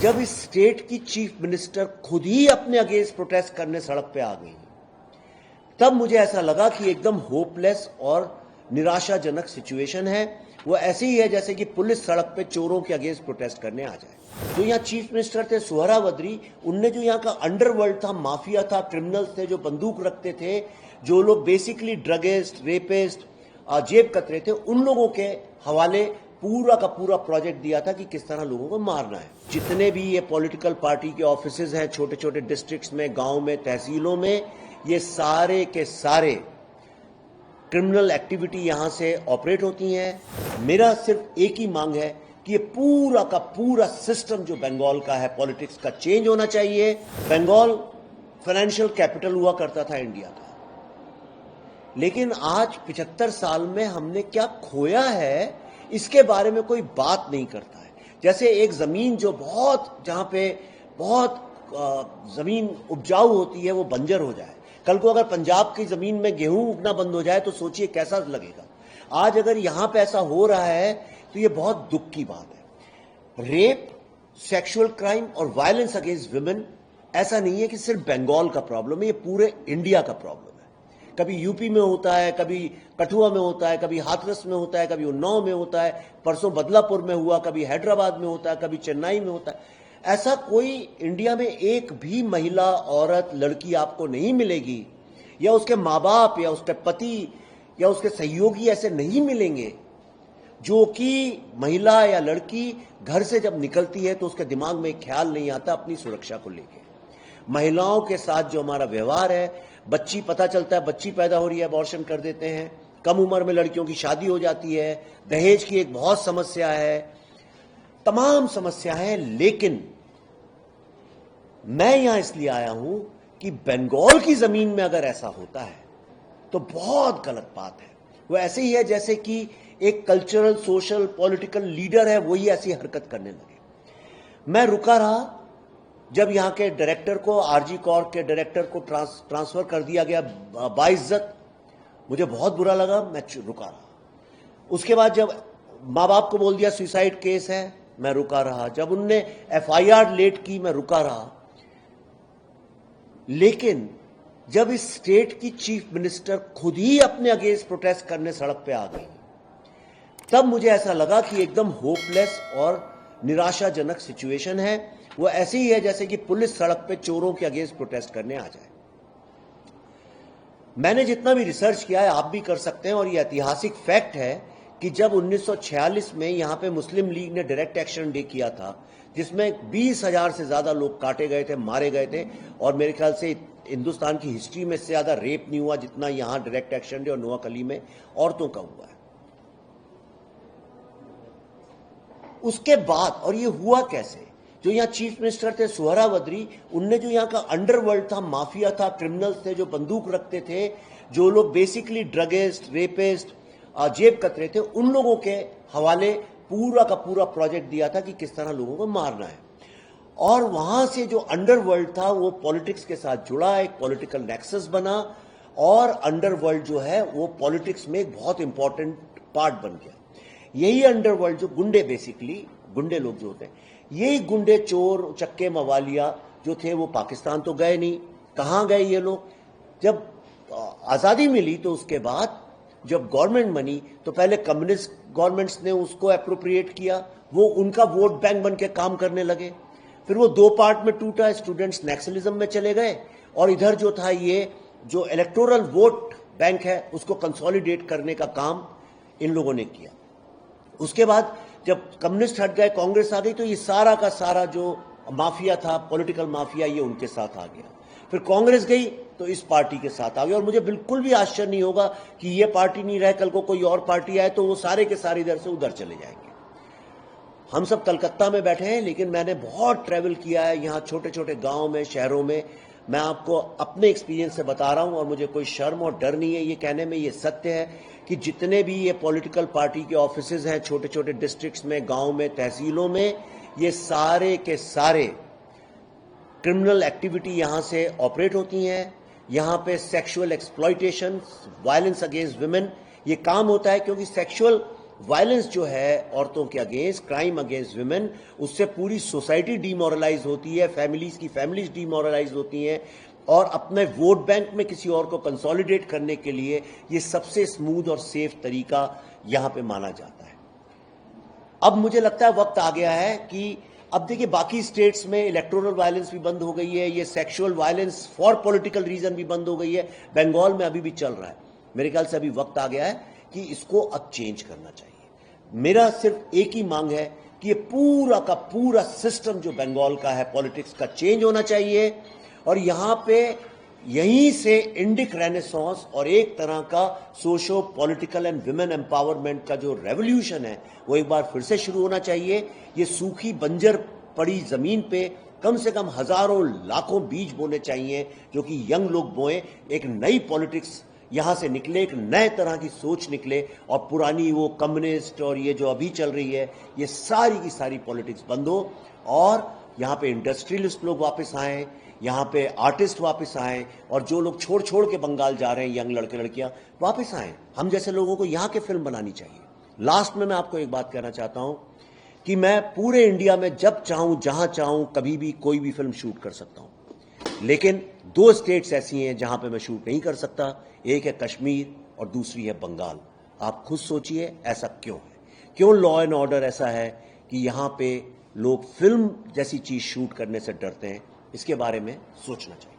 जब इस स्टेट की चीफ मिनिस्टर खुद ही अपने अगेंस्ट प्रोटेस्ट करने सड़क पे आ गई, तब मुझे ऐसा लगा कि एकदम होपलेस और निराशाजनक सिचुएशन है। वो ऐसे ही है जैसे कि पुलिस सड़क पे चोरों के अगेंस्ट प्रोटेस्ट करने आ जाए। जो यहाँ चीफ मिनिस्टर थे सुहरावर्दी, उनने जो यहाँ का अंडरवर्ल्ड था, माफिया था, क्रिमिनल्स थे जो बंदूक रखते थे, जो लोग बेसिकली ड्रगिस्ट, रेपिस्ट, जेब कतरे थे, उन लोगों के हवाले पूरा का पूरा प्रोजेक्ट दिया था कि किस तरह लोगों को मारना है। जितने भी ये पॉलिटिकल पार्टी के ऑफिसेज हैं छोटे छोटे डिस्ट्रिक्ट्स में, गांव में, तहसीलों में, ये सारे के सारे क्रिमिनल एक्टिविटी यहां से ऑपरेट होती हैं। मेरा सिर्फ एक ही मांग है कि ये पूरा का पूरा सिस्टम जो बंगाल का है पॉलिटिक्स का चेंज होना चाहिए। बंगाल फाइनेंशियल कैपिटल हुआ करता था इंडिया का, लेकिन आज 75 साल में हमने क्या खोया है इसके बारे में कोई बात नहीं करता है। जैसे एक जमीन जो जहां पे बहुत जमीन उपजाऊ होती है वो बंजर हो जाए, कल को अगर पंजाब की जमीन में गेहूं उगना बंद हो जाए तो सोचिए कैसा लगेगा। आज अगर यहां पे ऐसा हो रहा है तो ये बहुत दुख की बात है। रेप, सेक्सुअल क्राइम और वायलेंस अगेंस्ट विमेन ऐसा नहीं है कि सिर्फ बंगाल का प्रॉब्लम है, ये पूरे इंडिया का प्रॉब्लम है। कभी यूपी में होता है, कभी कठुआ में होता है, कभी हाथरस में होता है, कभी उन्नाव में होता है, परसों बदलापुर में हुआ, कभी हैदराबाद में होता है, कभी चेन्नई में होता है। ऐसा कोई इंडिया में एक भी महिला, औरत, लड़की आपको नहीं मिलेगी, या उसके माँ बाप या उसके पति या उसके सहयोगी ऐसे नहीं मिलेंगे जो कि महिला या लड़की घर से जब निकलती है तो उसके दिमाग में एक ख्याल नहीं आता अपनी सुरक्षा को लेकर। महिलाओं के साथ जो हमारा व्यवहार है, बच्ची पता चलता है बच्ची पैदा हो रही है, अबॉर्शन कर देते हैं, कम उम्र में लड़कियों की शादी हो जाती है, दहेज की एक बहुत समस्या है, तमाम समस्या है। लेकिन मैं यहां इसलिए आया हूं कि बंगाल की जमीन में अगर ऐसा होता है तो बहुत गलत बात है। वो ऐसे ही है जैसे कि एक कल्चरल, सोशल, पॉलिटिकल लीडर है वही ऐसी हरकत करने लगे। मैं रुका रहा जब यहां के डायरेक्टर को, आरजी कॉर्प के डायरेक्टर को ट्रांसफर कर दिया गया बाइज्जत। मुझे बहुत बुरा लगा, मैं रुका रहा। उसके बाद जब मां बाप को बोल दिया सुसाइड केस है, मैं रुका रहा। जब उनने एफआईआर लेट की, मैं रुका रहा। लेकिन जब इस स्टेट की चीफ मिनिस्टर खुद ही अपने अगेंस्ट प्रोटेस्ट करने सड़क पे आ गई, तब मुझे ऐसा लगा कि एकदम होपलेस और निराशाजनक सिचुएशन है। वो ऐसे ही है जैसे कि पुलिस सड़क पे चोरों के अगेंस्ट प्रोटेस्ट करने आ जाए। मैंने जितना भी रिसर्च किया है, आप भी कर सकते हैं, और ये ऐतिहासिक फैक्ट है कि जब 1946 में यहां पे मुस्लिम लीग ने डायरेक्ट एक्शन डे किया था, जिसमें 20,000 से ज्यादा लोग काटे गए थे, मारे गए थे, और मेरे ख्याल से हिंदुस्तान की हिस्ट्री में से ज्यादा रेप नहीं हुआ जितना यहां डायरेक्ट एक्शन डे और नोआखली में औरतों का हुआ है। उसके बाद, और ये हुआ कैसे, जो यहाँ चीफ मिनिस्टर थे सुहरावर्दी, उनने जो यहाँ का अंडरवर्ल्ड था, माफिया था, क्रिमिनल्स थे जो बंदूक रखते थे, जो लोग बेसिकली ड्रगिस्ट, रेपिस्ट, जेब कतरे थे, उन लोगों के हवाले पूरा का पूरा प्रोजेक्ट दिया था कि किस तरह लोगों को मारना है। और वहां से जो अंडरवर्ल्ड था वो पॉलिटिक्स के साथ जुड़ा, एक पॉलिटिकल नेक्सस बना, और अंडरवर्ल्ड जो है वो पॉलिटिक्स में एक बहुत इंपॉर्टेंट पार्ट बन गया। यही अंडरवर्ल्ड जो गुंडे, बेसिकली गुंडे लोग जो होते हैं, यही गुंडे, चोर, चक्के, मवालिया जो थे वो पाकिस्तान तो गए नहीं। कहां गए ये लोग? जब आजादी मिली तो उसके बाद जब गवर्नमेंट बनी तो पहले कम्युनिस्ट गवर्नमेंट्स ने उसको एप्रोप्रिएट किया, वो उनका वोट बैंक बन के काम करने लगे। फिर वो दो पार्ट में टूटा, स्टूडेंट्स नक्सलिज्म में चले गए, और इधर जो था ये जो इलेक्टोरल वोट बैंक है उसको कंसोलिडेट करने का काम इन लोगों ने किया। उसके बाद जब कम्युनिस्ट हट गए, कांग्रेस आ गई, तो ये सारा का सारा जो माफिया था, पॉलिटिकल माफिया, ये उनके साथ आ गया। फिर कांग्रेस गई तो इस पार्टी के साथ आ गया। और मुझे बिल्कुल भी आश्चर्य नहीं होगा कि ये पार्टी नहीं रहे, कल को कोई और पार्टी आए तो वो सारे के सारे इधर से उधर चले जाएंगे। हम सब कलकत्ता में बैठे हैं, लेकिन मैंने बहुत ट्रैवल किया है यहाँ छोटे छोटे गांव में, शहरों में। मैं आपको अपने एक्सपीरियंस से बता रहा हूं, और मुझे कोई शर्म और डर नहीं है ये कहने में, ये सत्य है कि जितने भी ये पॉलिटिकल पार्टी के ऑफिसेज हैं छोटे छोटे डिस्ट्रिक्ट्स में, गांव में, तहसीलों में, ये सारे के सारे क्रिमिनल एक्टिविटी यहां से ऑपरेट होती हैं। यहां पे sexual exploitation, violence against women, ये काम होता है, क्योंकि सेक्सुअल वायलेंस जो है औरतों के अगेंस्ट, क्राइम अगेंस्ट विमेन, उससे पूरी सोसाइटी डीमोरलाइज होती है, फैमिलीज डीमोरलाइज होती हैं, और अपने वोट बैंक में किसी और को कंसोलिडेट करने के लिए ये सबसे स्मूथ और सेफ तरीका यहां पे माना जाता है। अब मुझे लगता है वक्त आ गया है कि अब देखिए बाकी स्टेट्स में इलेक्टोरल वायलेंस भी बंद हो गई है, ये sexual violence for political reason भी बंद हो गई है, बंगाल में अभी भी चल रहा है। मेरे ख्याल से अभी वक्त आ गया है कि इसको अब चेंज करना चाहिए। मेरा सिर्फ एक ही मांग है कि ये पूरा का पूरा सिस्टम जो बंगाल का है पॉलिटिक्स का चेंज होना चाहिए, और यहां पे यहीं से इंडिक रेनेसांस और एक तरह का socio political and women empowerment का जो रेवोल्यूशन है वो एक बार फिर से शुरू होना चाहिए। ये सूखी बंजर पड़ी जमीन पे कम से कम हजारों लाखों बीज बोने चाहिए जो कि यंग लोग बोए, एक नई पॉलिटिक्स यहां से निकले, एक नए तरह की सोच निकले, और पुरानी वो कम्युनिस्ट और ये जो अभी चल रही है ये सारी की सारी पॉलिटिक्स बंद हो, और यहां पे इंडस्ट्रियलिस्ट लोग वापस आए, यहां पे आर्टिस्ट वापस आए, और जो लोग छोड़ छोड़ के बंगाल जा रहे हैं यंग लड़के लड़कियां वापस आए। हम जैसे लोगों को यहां के फिल्म बनानी चाहिए। लास्ट में मैं आपको एक बात कहना चाहता हूं कि मैं पूरे इंडिया में जब चाहूं जहां चाहूं कभी भी कोई भी फिल्म शूट कर सकता हूं, लेकिन 2 स्टेट्स ऐसी हैं जहां पे मैं शूट नहीं कर सकता। एक है कश्मीर और दूसरी है बंगाल। आप खुद सोचिए ऐसा क्यों है, क्यों लॉ एंड ऑर्डर ऐसा है कि यहां पे लोग फिल्म जैसी चीज शूट करने से डरते हैं। इसके बारे में सोचना चाहिए।